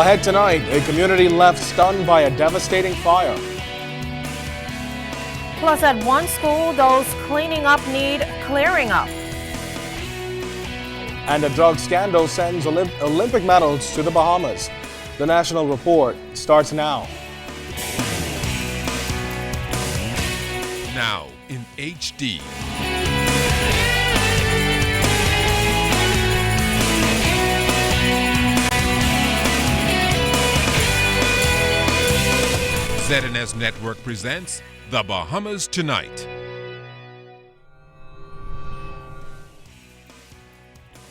Ahead tonight, a community left stunned by a devastating fire. Plus, at one school, those cleaning up need clearing up. And a drug scandal sends Olympic medals to the Bahamas. The National Report starts now. Now in HD. ZNS Network presents The Bahamas Tonight.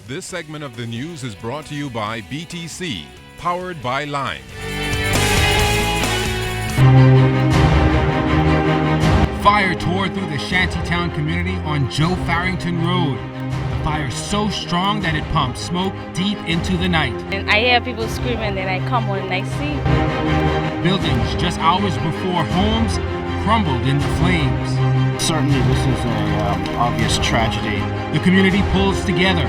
This segment of the news is brought to you by BTC, powered by Lime. Fire tore through the shantytown community on Joe Farrington Road. The fire so strong that it pumped smoke deep into the night. And I hear people screaming, and I come on and I see. Buildings just hours before homes crumbled in the flames. Certainly this is an obvious tragedy. The community pulls together.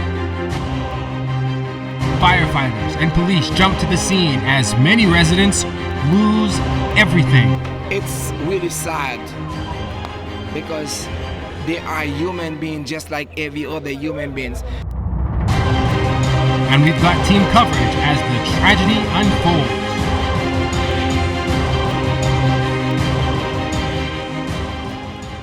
Firefighters and police jump to the scene as many residents lose everything. It's really sad because they are human beings just like every other human beings. And we've got team coverage as the tragedy unfolds.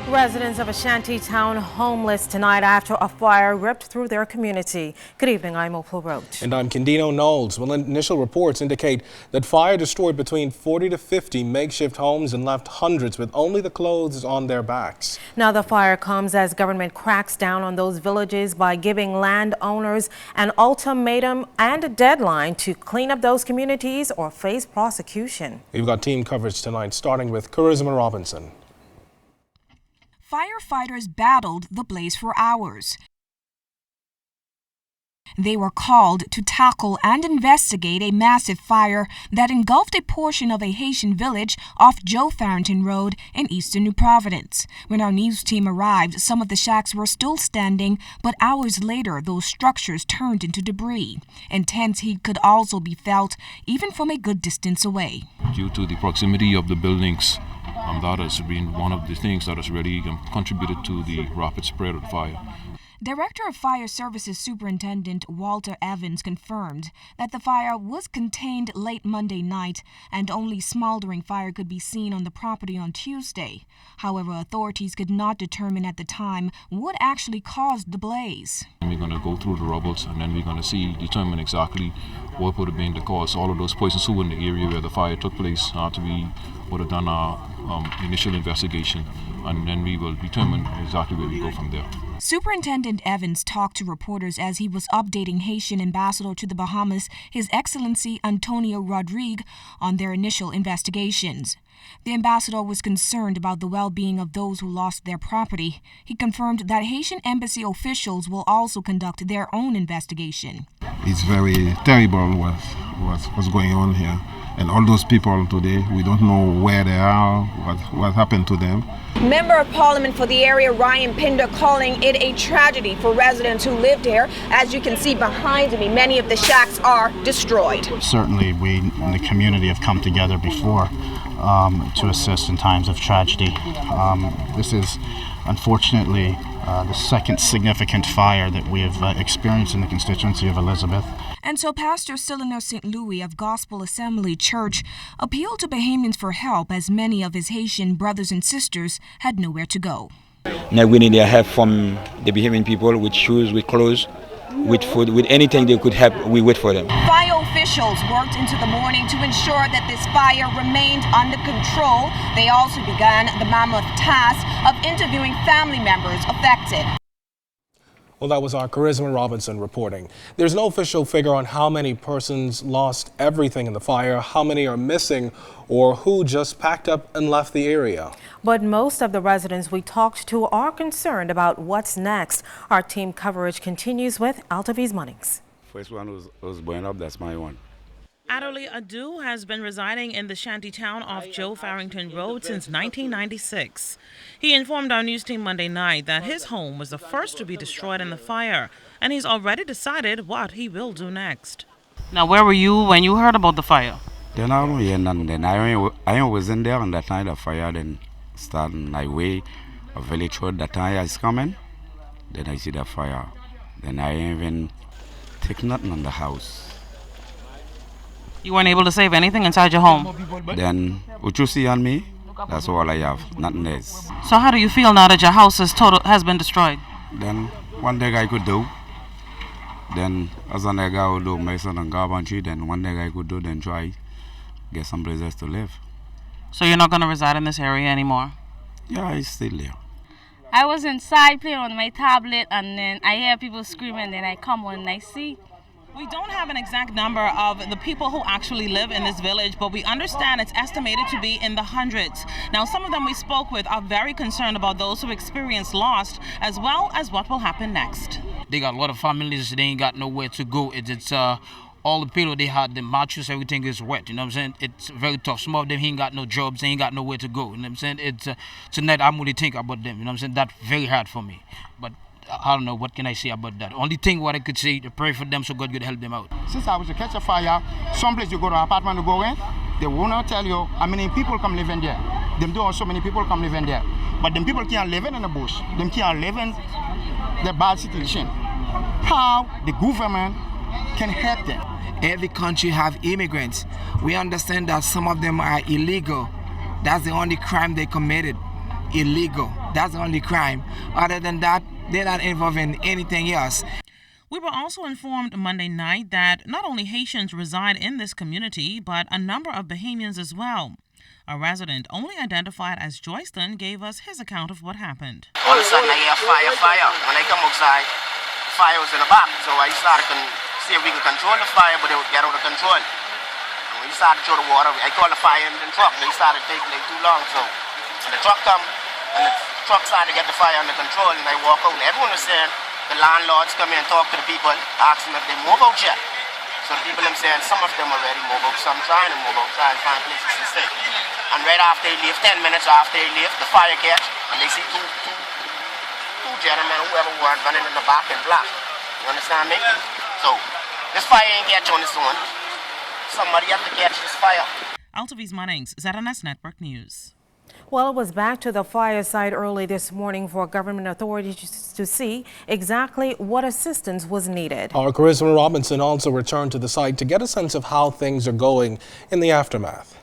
Residents of a shantytown homeless tonight after a fire ripped through their community. Good evening, I'm Opal Roach. And I'm Candino Knowles. Well, initial reports indicate that fire destroyed between 40 to 50 makeshift homes and left hundreds with only the clothes on their backs. Now the fire comes as government cracks down on those villages by giving landowners an ultimatum and a deadline to clean up those communities or face prosecution. We've got team coverage tonight, starting with Charisma Robinson. Firefighters battled the blaze for hours. They were called to tackle and investigate a massive fire that engulfed a portion of a Haitian village off Joe Farrington Road in eastern New Providence. When our news team arrived, some of the shacks were still standing, but hours later, those structures turned into debris. Intense heat could also be felt, even from a good distance away. Due to the proximity of the buildings, that has been one of the things that has really contributed to the rapid spread of the fire. Director of Fire Services Superintendent Walter Evans confirmed that the fire was contained late Monday night and only smoldering fire could be seen on the property on Tuesday. However, authorities could not determine at the time what actually caused the blaze. We're going to go through the rubbles and then we're going to determine exactly what would have been the cause. All of those persons who were in the area where the fire took place we would have done our initial investigation, and then we will determine exactly where we go from there. Superintendent Evans talked to reporters as he was updating Haitian ambassador to the Bahamas, His Excellency Antonio Rodrigue, on their initial investigations. The ambassador was concerned about the well-being of those who lost their property. He confirmed that Haitian embassy officials will also conduct their own investigation. It's very terrible what's going on here. And all those people today, we don't know where they are, what happened to them. Member of Parliament for the area, Ryan Pinder, calling it a tragedy for residents who lived here. As you can see behind me, many of the shacks are destroyed. Certainly, we in the community have come together before to assist in times of tragedy. This is, unfortunately, the second significant fire that we have experienced in the constituency of Elizabeth. And so Pastor Siliner St. Louis of Gospel Assembly Church appealed to Bahamians for help as many of his Haitian brothers and sisters had nowhere to go. Now we need their help from the Bahamian people with shoes, with clothes, with food, with anything they could help, we wait for them. Fire officials worked into the morning to ensure that this fire remained under control. They also began the mammoth task of interviewing family members affected. Well, that was our Charisma Robinson reporting. There's no official figure on how many persons lost everything in the fire, how many are missing, or who just packed up and left the area. But most of the residents we talked to are concerned about what's next. Our team coverage continues with Altavi's Munnings. First one was going up, that's my one. Adderley Adu has been residing in the shantytown off Joe Farrington Road since 1996. He informed our news team Monday night that his home was the first to be destroyed in the fire, and he's already decided what he will do next. Now, where were you when you heard about the fire? Then I don't hear nothing. Then I was in there, and that time the fire then starting my way, a village road. That time is coming. Then I see the fire. Then I ain't even take nothing on the house. You weren't able to save anything inside your home. Then what you see on me, that's all I have. Nothing else. So how do you feel now that your house has been destroyed? Then one thing I could do. Then as an guy would do my son and garbage. Then one thing I could do, then try get some places to live. So you're not going to reside in this area anymore? Yeah, I still there. I was inside playing on my tablet, and then I hear people screaming, then I come on and I see. We don't have an exact number of the people who actually live in this village, but we understand it's estimated to be in the hundreds. Now, some of them we spoke with are very concerned about those who experience loss, as well as what will happen next. They got a lot of families, they ain't got nowhere to go. It's all the people they had, the mattress, everything is wet, you know what I'm saying? It's very tough. Some of them ain't got no jobs, they ain't got nowhere to go, you know what I'm saying? It's tonight I'm really thinking about them, you know what I'm saying? That's very hard for me. But I don't know, what can I say about that? Only thing what I could say, to pray for them so God could help them out. Since I was to catch a fire, someplace you go to an apartment to go in, they will not tell you how many people come live in there. Them do also many people come live in there. But them people can't live in the bush. Them can't live in the bad situation. How the government can help them? Every country have immigrants. We understand that some of them are illegal. That's the only crime they committed. Illegal. That's the only crime. Other than that, they're not involved in anything else. We were also informed Monday night that not only Haitians reside in this community, but a number of Bahamians as well. A resident only identified as Joyston gave us his account of what happened. All of a sudden I hear fire. When I come outside, fire was in the back. So I started to see if we can control the fire, but it would get out of control. And when we started to throw the water, I called the fire engine truck. They started taking like too long. So when the truck come, and the truck started to get the fire under control, and I walk out, and everyone was saying, the landlords come in and talk to the people, ask them if they move out yet. So the people them saying some of them already move out, some trying to move out, trying to find places to stay. And right after they leave, 10 minutes after they leave, the fire catch, and they see two gentlemen, whoever was running in the back in black. You understand me? So this fire ain't catch on its own. Somebody have to catch this fire. Altavis Munnings, ZNS Network News. Well, it was back to the fire site early this morning for government authorities to see exactly what assistance was needed. Our Charisma Robinson also returned to the site to get a sense of how things are going in the aftermath.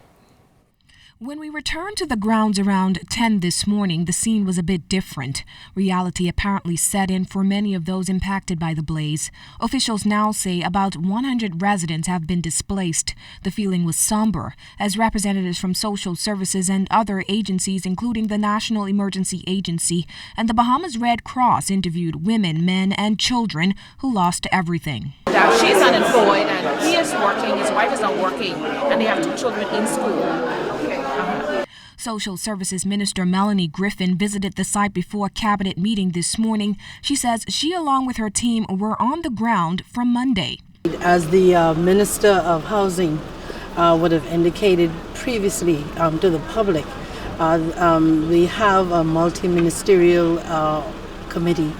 When we returned to the grounds around 10 this morning, the scene was a bit different. Reality apparently set in for many of those impacted by the blaze. Officials now say about 100 residents have been displaced. The feeling was somber, as representatives from social services and other agencies, including the National Emergency Agency and the Bahamas Red Cross, interviewed women, men, and children who lost everything. She's unemployed and he is working, his wife is not working, and they have 2 children in school. Social Services Minister Melanie Griffin visited the site before a cabinet meeting this morning. She says she, along with her team, were on the ground from Monday. As the Minister of Housing would have indicated previously to the public, we have a multi-ministerial committee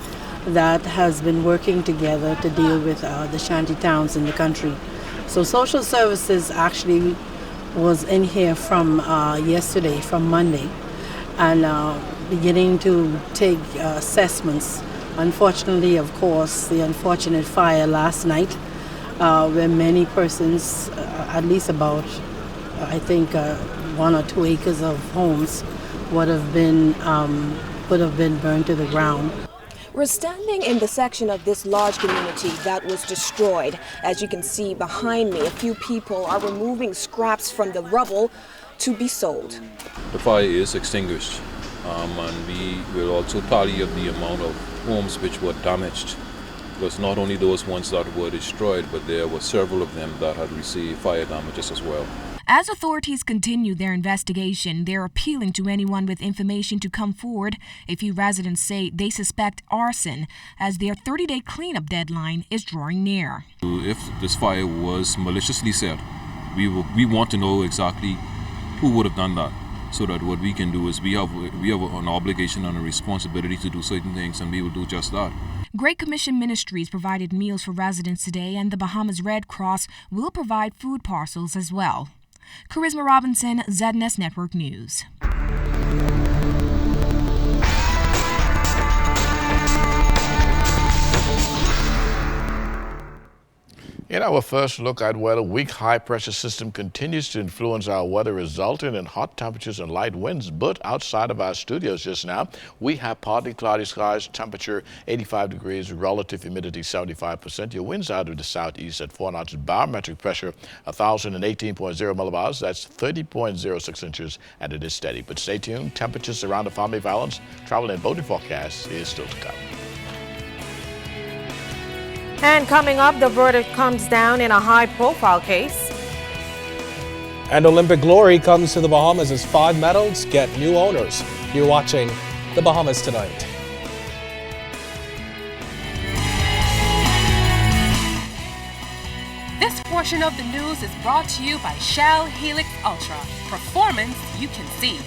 that has been working together to deal with the shanty towns in the country. So Social Services actually was in here from yesterday, from Monday, and beginning to take assessments. Unfortunately, of course, the unfortunate fire last night, where many persons, at least about, I think, 1 or 2 acres of homes would have been burned to the ground. We're standing in the section of this large community that was destroyed. As you can see behind me, a few people are removing scraps from the rubble to be sold. The fire is extinguished, and we will also tally up the amount of homes which were damaged. Because not only those ones that were destroyed, but there were several of them that had received fire damages as well. As authorities continue their investigation, they're appealing to anyone with information to come forward. A few residents say they suspect arson, as their 30-day cleanup deadline is drawing near. If this fire was maliciously set, we want to know exactly who would have done that. so that what we can do is we have an obligation and a responsibility to do certain things, and we will do just that. Great Commission Ministries provided meals for residents today, and the Bahamas Red Cross will provide food parcels as well. Charisma Robinson, ZNS Network News. In our first look at weather, weak high-pressure system continues to influence our weather, resulting in hot temperatures and light winds. But outside of our studios just now, we have partly cloudy skies, temperature 85 degrees, relative humidity 75%. Your winds out of the southeast at 4 knots, barometric pressure 1,018.0 millibars. That's 30.06 inches, and it is steady. But stay tuned. Temperatures around the Family Violence, travel and boating forecast is still to come. And coming up, the verdict comes down in a high-profile case. And Olympic glory comes to the Bahamas as 5 medals get new owners. You're watching The Bahamas Tonight. This portion of the news is brought to you by Shell Helix Ultra. Performance you can see.